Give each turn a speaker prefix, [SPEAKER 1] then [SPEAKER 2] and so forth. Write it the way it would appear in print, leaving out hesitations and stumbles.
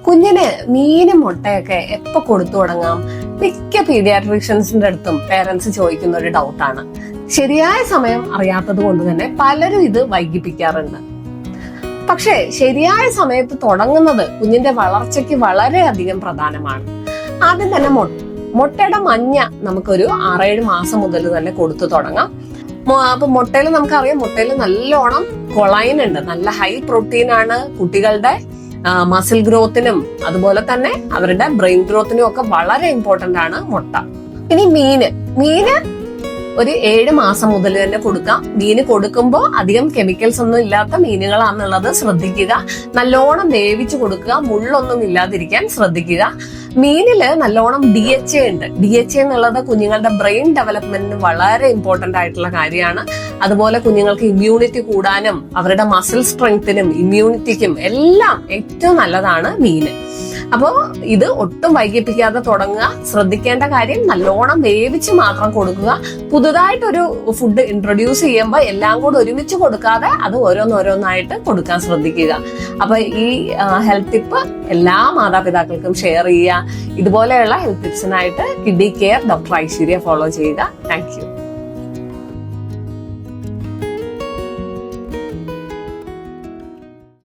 [SPEAKER 1] കുഞ്ഞിന് മീനും മുട്ടയൊക്കെ എപ്പോ കൊടുത്തു തുടങ്ങാം? മിക്ക പീഡിയാട്രീഷ്യൻസിന്റെ അടുത്തും പേരൻസ് ചോദിക്കുന്ന ഒരു ഡൗട്ടാണ്. ശരിയായ സമയം അറിയാത്തത് കൊണ്ട് തന്നെ പലരും ഇത് വൈകിപ്പിക്കാറുണ്ട്. പക്ഷേ ശരിയായ സമയത്ത് തുടങ്ങുന്നത് കുഞ്ഞിന്റെ വളർച്ചയ്ക്ക് വളരെയധികം പ്രധാനമാണ്. ആദ്യം തന്നെ മുട്ടയുടെ മഞ്ഞ നമുക്കൊരു 6-7 മാസം മുതൽ തന്നെ കൊടുത്തു തുടങ്ങാം. അപ്പൊ മുട്ടയിൽ നമുക്കറിയാം, മുട്ടയിൽ നല്ലോണം കൊളൈൻ ഉണ്ട്, നല്ല ഹൈ പ്രോട്ടീൻ ആണ്. കുട്ടികളുടെ മസിൽ ഗ്രോത്തിനും അതുപോലെ തന്നെ അവരുടെ ബ്രെയിൻ ഗ്രോത്തിനും ഒക്കെ വളരെ ഇമ്പോർട്ടന്റ് ആണ് മുട്ട. ഇനി മീന് ഒരു 7 മാസം മുതൽ തന്നെ കൊടുക്കാം. മീന് കൊടുക്കുമ്പോൾ അധികം കെമിക്കൽസ് ഒന്നും ഇല്ലാത്ത മീനുകളാണെന്നുള്ളത് ശ്രദ്ധിക്കുക. നല്ലോണം വേവിച്ച് കൊടുക്കുക, മുള്ളൊന്നും ഇല്ലാതിരിക്കാൻ ശ്രദ്ധിക്കുക. മീനില് നല്ലോണം DHA ഉണ്ട്. DHA എന്നുള്ളത് കുഞ്ഞുങ്ങളുടെ ബ്രെയിൻ ഡെവലപ്മെന്റിന് വളരെ ഇമ്പോർട്ടന്റ് ആയിട്ടുള്ള കാര്യമാണ്. അതുപോലെ കുഞ്ഞുങ്ങൾക്ക് ഇമ്മ്യൂണിറ്റി കൂടാനും അവരുടെ മസിൽ സ്ട്രെങ്ത്തിനും ഇമ്മ്യൂണിറ്റിക്കും എല്ലാം ഏറ്റവും നല്ലതാണ് മീന്. അപ്പോ ഇത് ഒട്ടും വൈകിപ്പിക്കാതെ തുടങ്ങുക. ശ്രദ്ധിക്കേണ്ട കാര്യം, നല്ലോണം വേവിച്ച് മാത്രം കൊടുക്കുക. പുതുതായിട്ടൊരു ഫുഡ് ഇൻട്രൊഡ്യൂസ് ചെയ്യുമ്പോൾ എല്ലാം കൂടെ ഒരുമിച്ച് കൊടുക്കാതെ അത് ഓരോന്നോരോന്നായിട്ട് കൊടുക്കാൻ ശ്രദ്ധിക്കുക. അപ്പൊ ഈ ഹെൽത്ത് ടിപ്പ് എല്ലാ മാതാപിതാക്കൾക്കും ഷെയർ ചെയ്യുക. ഇതുപോലെയുള്ള ഹെൽത്ത് ടിപ്സിനായിട്ട് kiddie care doctor Aishwarya follow ചെയ്യുക. Thank U.